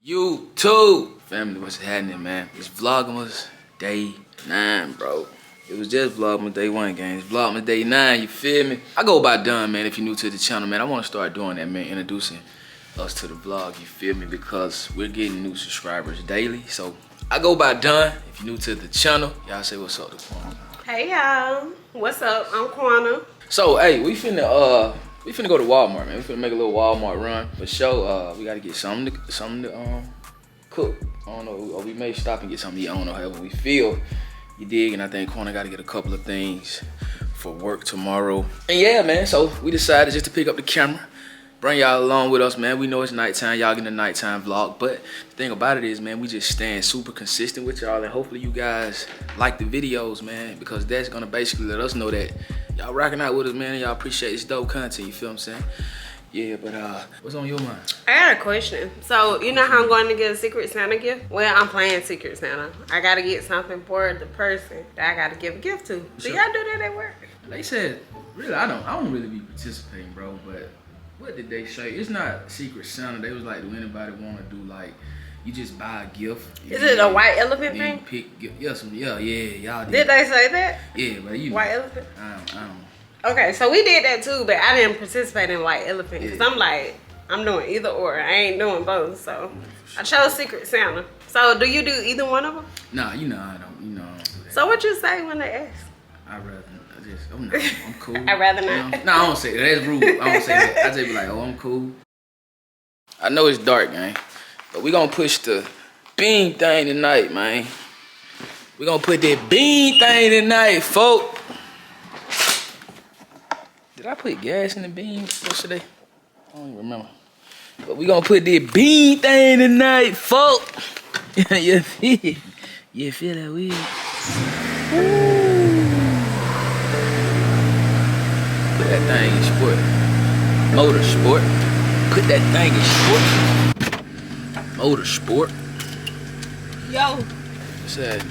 YouTube family, what's happening, man? It's Vlogmas day 9, bro. It was just Vlogmas day 1, gang. It's Vlogmas day 9, you feel me? I go by Done, man. If you're new to the channel, man, I want to start doing that, man, introducing us to the vlog, you feel me? Because we're getting new subscribers daily. So I go by Done. If you're new to the channel, y'all say what's up to Quona. Hey y'all, what's up? I'm Quona. So hey, we finna go to Walmart, man. We finna make a little Walmart run for sure. We gotta get something to cook. I don't know, or we may stop and get something to eat. I don't know, however we feel. You dig? And I think Quona gotta get a couple of things for work tomorrow. And yeah, man. So we decided just to pick up the camera, bring y'all along with us, man. We know it's nighttime. Y'all getting a nighttime vlog, but the thing about it is, man, we just staying super consistent with y'all, and hopefully you guys like the videos, man, because that's gonna basically let us know that y'all rocking out with us, man, and y'all appreciate this dope content, you feel what I'm saying? Yeah, but what's on your mind? I got a question. So, you know how I'm going to get a Secret Santa gift? Well, I'm playing Secret Santa. I gotta get something for the person that I gotta give a gift to. Do y'all do that at work? They said, really, I don't really be participating, bro, but what did they say? It's not Secret Santa. They was like, do anybody want to do, like, you just buy a gift? Is it a white elephant thing? Pick, yeah, y'all did. Did they say that? Yeah, but you white elephant? I don't. Okay, so we did that too, but I didn't participate in white elephant because I'm like, I'm doing either or. I ain't doing both, so I chose Secret Santa. So do you do either one of them? Nah, you know I don't. You know I don't do that. So what you say when they ask? I'm cool. I'd rather not. You know? No, I don't say that. That's rude. I don't say that. I just be like, oh, I'm cool. I know it's dark, gang, but we gonna push the bean thing tonight, man. We gonna put that bean thing tonight, folk. Did I put gas in the bean yesterday? I don't even remember. But we gonna put that bean thing tonight, folk. You feel that weird? Put that thing in sport. Motorsport. Put that thing in sport. Motorsport. Yo. What's that?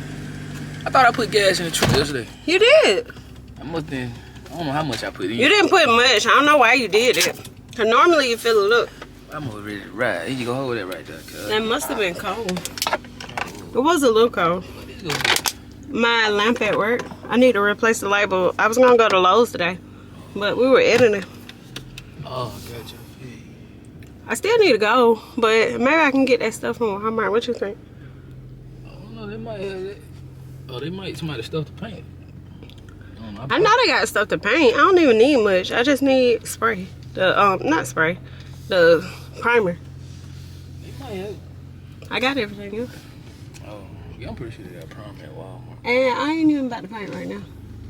I thought I put gas in the truck yesterday. You did. I don't know how much I put in. You didn't put much. I don't know why you did it. Cause normally you feel a look. I'm over ready to ride. You go hold that right there, cuz. That must have been cold. It was a little cold. My lamp at work. I need to replace the light bulb. I was gonna go to Lowe's today, but we were editing. Oh, gotcha. I still need to go, but maybe I can get that stuff from Walmart. What you think? I don't know. They might have that. Oh, they might somebody stuff to paint. I know they got stuff to paint. I don't even need much. I just need spray. Not spray. The primer. They might have. I got everything else. Oh, yeah, I'm pretty sure they got primer at Walmart. And I ain't even about to paint right now.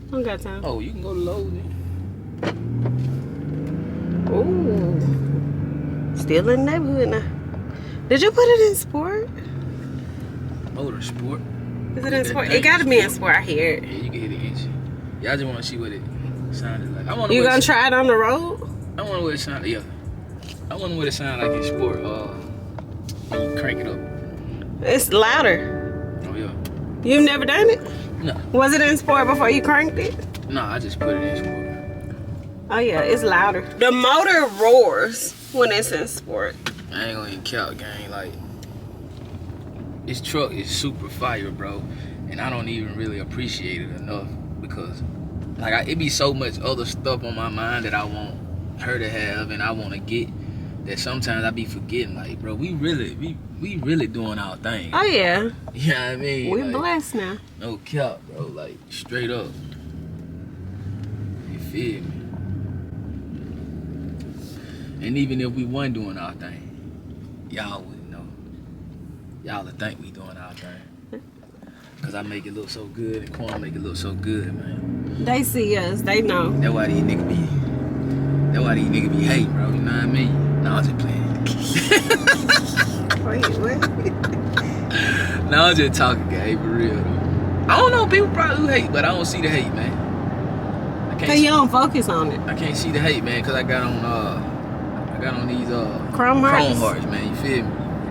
I don't got time. Oh, you can go to Lowe's then. Ooh. Still in the neighborhood now. Did you put it in sport? Motorsport. Is it in sport? It gotta be in sport. I hear it. Yeah, you can hit it inch. Yeah, I just want to see what it sounded like. You gonna try it on the road? I want to what it sound. Yeah, I want to what it sound like in sport. When you crank it up. It's louder. Oh yeah. You've never done it? No. Was it in sport before you cranked it? No, I just put it in sport. Oh yeah, it's louder. The motor roars when it's in sport. I ain't gonna even count, gang. Like, this truck is super fire, bro, and I don't even really appreciate it enough because, like, it be so much other stuff on my mind that I want her to have and I want to get that sometimes I be forgetting. Like, bro, we really doing our thing. Oh yeah. You know what I mean? We like, blessed now. No cap, bro. Like, straight up. You feel me? And even if we wasn't doing our thing, y'all wouldn't know. Y'all would think we doing our thing. Cause I make it look so good and Quona make it look so good, man. They see us, they know. That's why these niggas be hating, bro. You know what I mean? No, I'm just playing. Wait, what? No, I'm just talking, guy, for real though. I don't know, people probably hate, but I don't see the hate, man. Cause you don't focus on it. I can't see the hate, man, cause I got on these Chrome hearts, man. You feel me?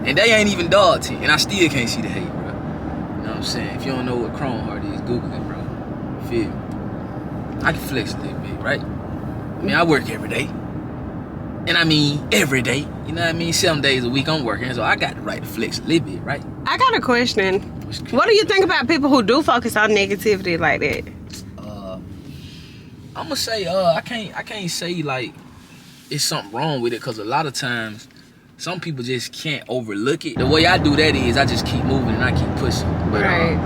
And they ain't even dog tint, and I still can't see the hate, bro. You know what I'm saying? If you don't know what Chrome heart is, Google it, bro. You feel me? I can flex a little bit, right? I mean, I work every day. And I mean every day. You know what I mean? 7 days a week I'm working, so I got the right to flex a little bit, right? I got a question. What do you think about people who do focus on negativity like that? I'm gonna say I can't say like it's something wrong with it, because a lot of times some people just can't overlook it. The way I do that is I just keep moving and I keep pushing. But Right.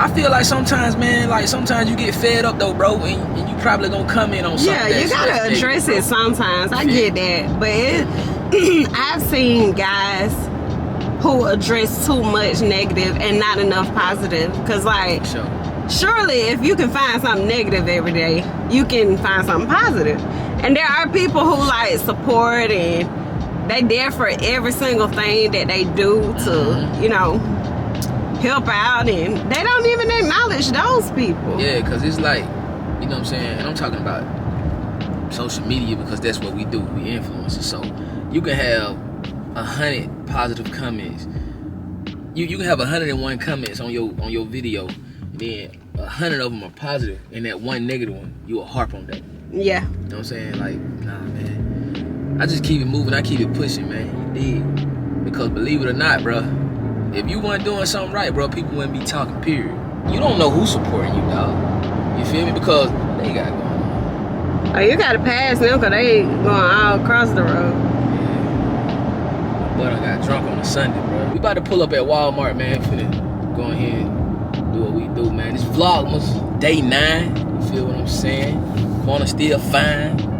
I feel like sometimes, man, like sometimes you get fed up though, bro, and you probably gonna come in on something. Yeah, you gotta address it sometimes. I get that, but I've seen guys who address too much negative and not enough positive. Cause like, Sure. surely if you can find something negative every day, you can find something positive. And there are people who like support and they there for every single thing that they do to, you know, help out, and they don't even acknowledge those people. Yeah, because it's like, you know what I'm saying? And I'm talking about social media because that's what we do. We influencers. So you can have 100 positive comments. You can have 101 comments on your video, and then 100 of them are positive, and that one negative one, you will harp on that. Yeah. You know what I'm saying? Like, nah, man. I just keep it moving. I keep it pushing, man. You dig? Because believe it or not, bro, if you weren't doing something right, bro, people wouldn't be talking, period. You don't know who's supporting you, dog. You feel me? Because they got going on. Oh, you gotta pass them because they going all across the road. But I got drunk on a Sunday, bro. We about to pull up at Walmart, man. Finna go ahead and do what we do, man. This Vlogmas, day 9. You feel what I'm saying? Quona still fine.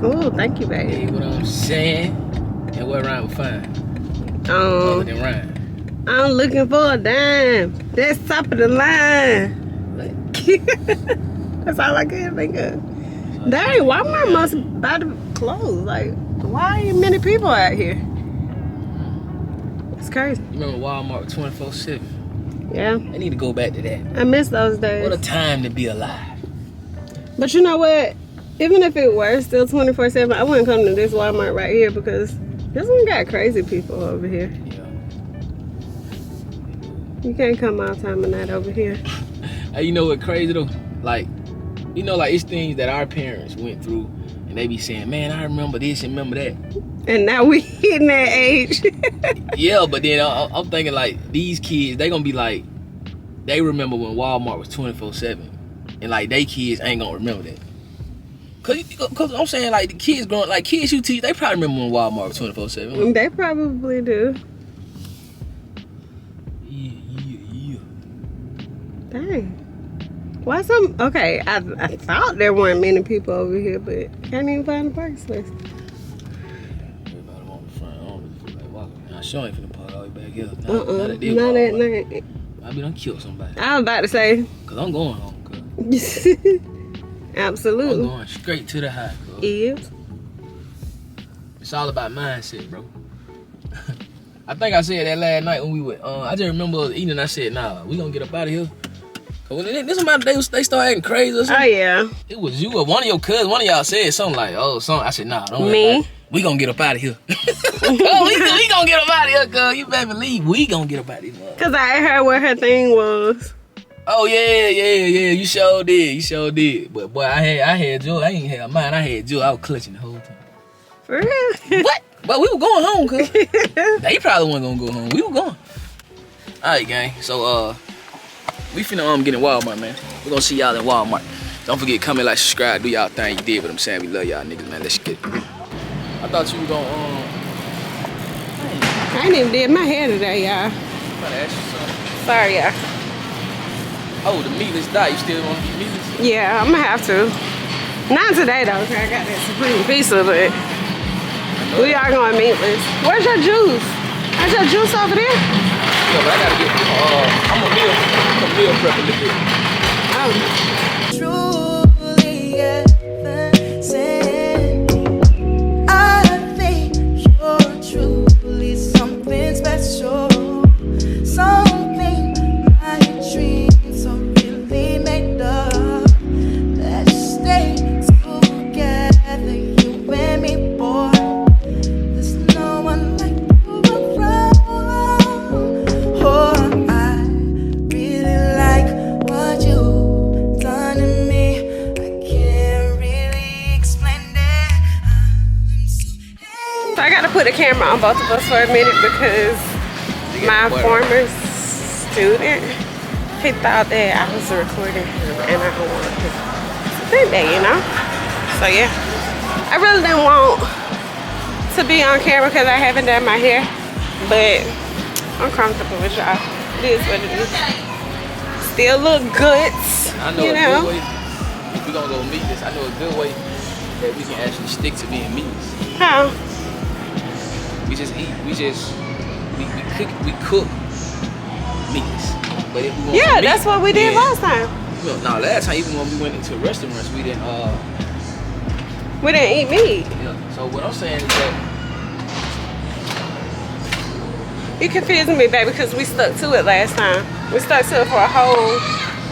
Oh, thank you, baby. You know what I'm saying? And what rhyme with fine? Other than rhyme. I'm looking for a dime. That's top of the line. That's all I can think of. Dang, Walmart must about to close. Like, why ain't many people out here? It's crazy. You remember Walmart 24/7? Yeah, They need to go back to that. I miss those days. What a time to be alive. But you know what? Even if it were still 24/7, I wouldn't come to this Walmart right here because this one got crazy people over here. Yeah. You can't come all time of night over here. Hey, you know what crazy though? Like, you know, like it's things that our parents went through, and they be saying, "Man, I remember this and remember that." And now we hitting that age. Yeah, but then I'm thinking like these kids, they gonna be like, they remember when Walmart was 24/7, and like they kids ain't gonna remember that. Cause I'm saying like the kids growing, like kids you teach, they probably remember when Walmart was 24/7. They probably do. Yeah. Dang. Why some? Okay, I thought there weren't many people over here, but can't even find a parking space. Everybody on the front. I don't really feel like walking. I sure ain't finna park all the way back here. Not at night. I be done killed somebody. I was about to say. Cause I'm going home, cuz. Absolutely. I'm going straight to the high, cuz. Is. It's all about mindset, bro. I think I said that last night when we went. I just remember eating and I said, nah, we gonna get up out of here. Cause when this amount of they start acting crazy or something. Oh, yeah. It was you or one of your cousins, one of y'all said something like, oh, something. I said, nah, don't Me? worry about it. We gonna get up out of here. we gonna get up out of here, cuz. You better believe we gonna get up out of here. Because I heard what her thing was. Oh, yeah. You sure did. But, boy, I had Joe. I ain't had mine. I had Joe. I was clutching the whole time. For real? What? But we were going home, cuz. They probably wasn't gonna go home. We were going. Alright, gang. So, we finna get in Walmart, man. We're gonna see y'all in Walmart. Don't forget, comment, like, subscribe, do y'all thing. You did what I'm saying. We love y'all niggas, man. Let's get it. I thought you were gonna, I ain't even did my hair today, y'all. I'm about to ask you something. Sorry, y'all. Oh, the meatless diet. You still wanna get meatless? Yeah, I'm gonna have to. Not today, though, because I got that Supreme Pizza, but we are going meatless. Where's your juice? Is your juice over there? Yeah, but I gotta get, I'm a meal prep a little bit. Oh. Truly innocent. I think you're truly something special. Something my dreams are really made of. Let's stay together, you and me, boy. There's no one like you around. Oh, I really like what you've done. on both of us for a minute because my former student, he thought that I was recording and I don't want to think that, you know? So yeah, I really didn't want to be on camera because I haven't done my hair, but I'm comfortable with y'all. It is what it is. Still look good, I know you a know? good way. If we're gonna go meet this, I know a good way that we can actually stick to being meats. How? We just eat. We cook meats. But if we want Yeah, some meat, that's what we did then- last time. No, last time even when we went into restaurants, we didn't. We didn't eat meat. Yeah. So what I'm saying is that You confusing me, baby, because we stuck to it last time. We stuck to it for a whole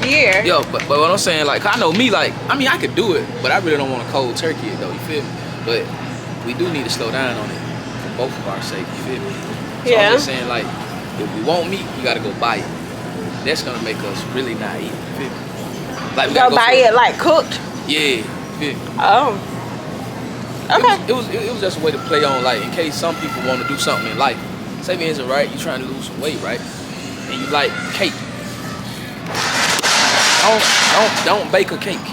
year. yo, but what I'm saying, like, I know me, like, I mean, I could do it, but I really don't want to cold turkey it though. You feel me? But we do need to slow down on it for both of our sake. You feel me? So Yeah. I'm just saying, like, if we want meat, we gotta go buy it. That's gonna make us really not eat. You feel me? Like, we Go gotta buy for it like cooked. Yeah. You feel me? Oh. Okay. It was just a way to play on, like, in case some people want to do something in life. Say for instance, right, you're trying to lose some weight, right? And you like cake. Don't bake a cake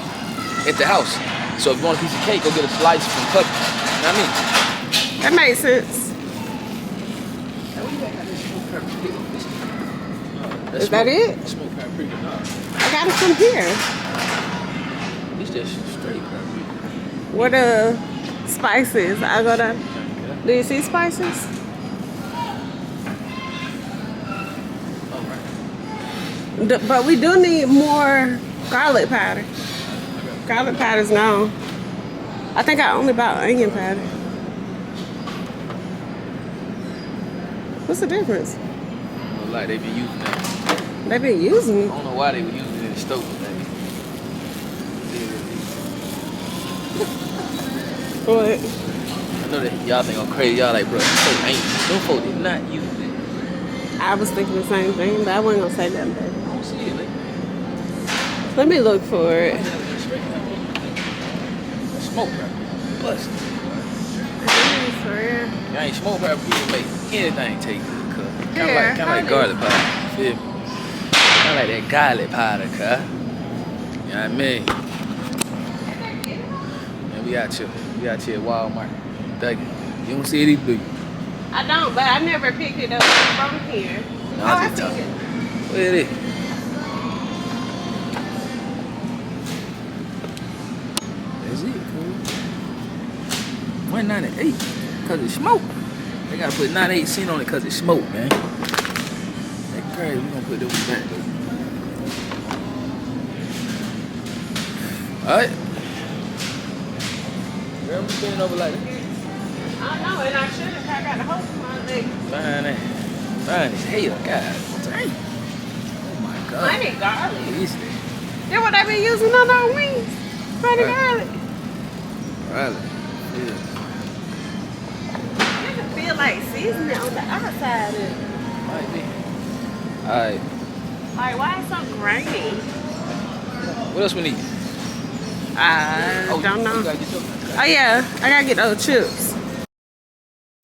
at the house. So if you want a piece of cake, go get a slice from Cubby. You know what I mean? That makes sense. Is that it? Smoked paprika, no. I got it from here. It's just straight paprika. What are spices? I go to. Do you see spices? But we do need more garlic powder. Garlic powder's gone. I think I only bought onion powder. What's the difference? Look like they been using that. They been using I it. don't know why they were using it in the stove, baby. What? I know that y'all think I'm crazy. Y'all like, bro, them folk did not use it. I was thinking the same thing, but I wasn't gonna say nothing, baby. I don't see it, like. Let me look for it. Smoke paprika. Bust. For real. Y'all ain't smoke paprika, you can make anything taste good, cuz. Kinda Yeah, like how garlic powder. Feel me? Kinda like that garlic powder, cuz. You know what I mean? And we out here. We out here at Walmart. Thank you. You don't see it either, do you? I don't, but I never picked it up from here. No, I I see just it. Where it is? That's it, fool. 198 because it's smoke. They gotta put 98 cents on it because it's smoke, man. That's crazy. We're gonna put them back, though. Alright. Girl, I'm just bending over like that. I know, and I should have. I got the host on my leg. Fine as hell, God. Dang. Oh my God. I need garlic. What is that? That's what they been using on our wings. Pretty Right. garlic. Garlic. Yeah. You can feel like seasoning on the outside of it. Might be. Alright. Like, why is it so grainy? What else we need? I don't You know. gotta get your. Oh yeah, I gotta get those chips.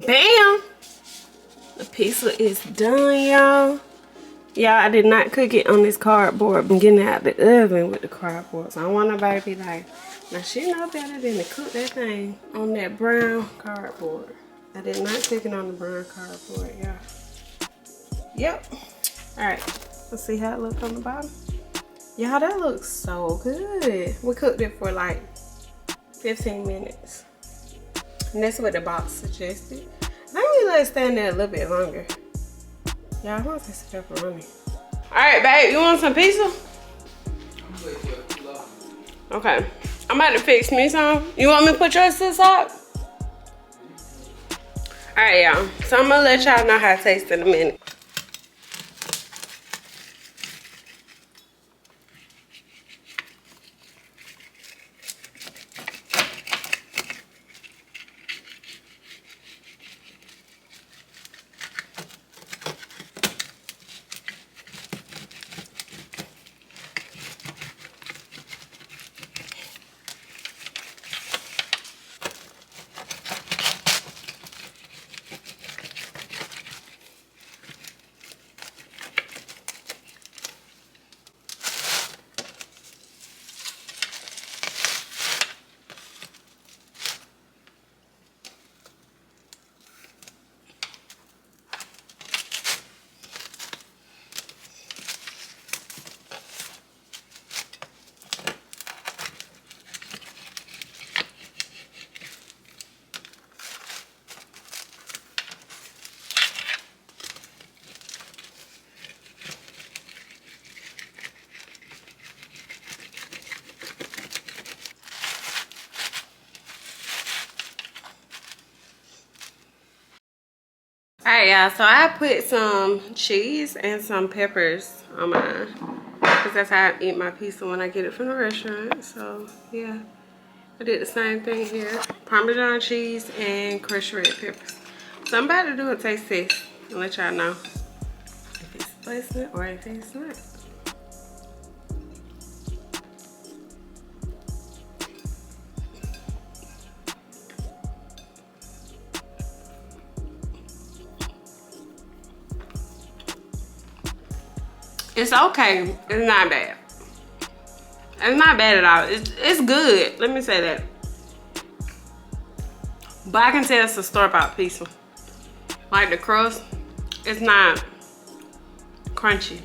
Bam! The pizza is done, y'all. Y'all, I did not cook it on this cardboard. I'm getting it out the oven with the cardboard. So I don't want nobody to be like, now she know better than to cook that thing on that brown cardboard. I did not cook it on the brown cardboard, y'all. Yep. Alright, let's see how it looks on the bottom. Y'all, that looks so good. We cooked it for like 15 minutes. And that's what the box suggested. I need to let it stand there a little bit longer. Y'all, I want this pepperoni. Alright, babe, you want some pizza? Okay. I'm about to fix me some. You want me to put yours to the side? Alright, y'all. So I'm gonna let y'all know how it tastes in a minute. Alright, y'all, so I put some cheese and some peppers on mine. Because that's how I eat my pizza when I get it from the restaurant. So, yeah. I did the same thing here. Parmesan cheese and crushed red peppers. So I'm about to do a taste test and let y'all know if it's spicy or if it's not. It's okay. It's not bad. It's not bad at all. It's good. Let me say that. But I can tell it's a store-bought pizza. Like the crust, it's not crunchy.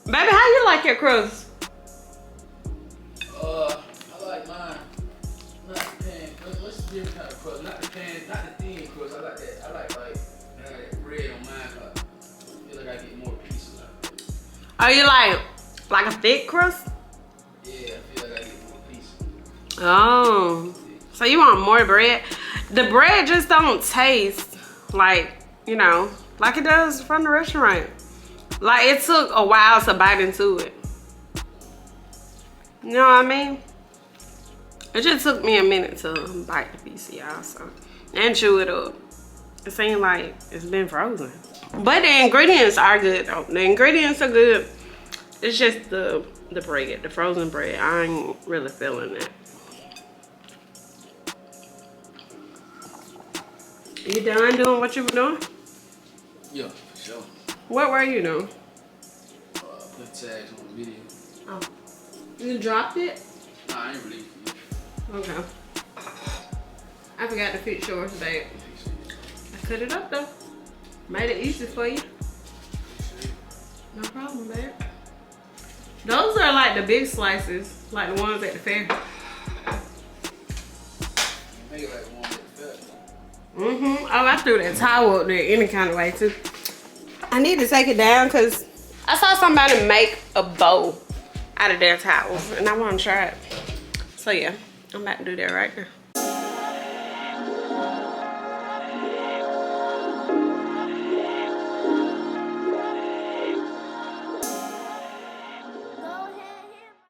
Baby, how you like your crust? I like mine. Not the pan. What's the different kind of crust? Not the pan, not the thin crust. I like that. I like that bread on mine. I feel like I get more pieces out of it. Are you like a thick crust? Yeah, I feel like I get more pieces. Oh, so you want more bread? The bread just don't taste like, you know, like it does from the restaurant. Like it took a while to bite into it. You know what I mean? It just took me a minute to bite the piece, y'all, so, and chew it up. It seems like it's been frozen. But the ingredients are good though. The ingredients are good. It's just the bread, the frozen bread. I ain't really feeling that. You done doing what you were doing? Yeah, for sure. What were you doing? Put tags on the video. Oh, you dropped it? Nah, I ain't really. Okay. I forgot to fix yours, babe. I cut it up though. Made it easy for you. No problem, babe. Those are like the big slices, like the ones at the fair. Make it like one with the fair. Oh, I threw that towel up there any kind of way too. I need to take it down because I saw somebody make a bow out of their towels and I want to try it. So yeah, I'm about to do that right now.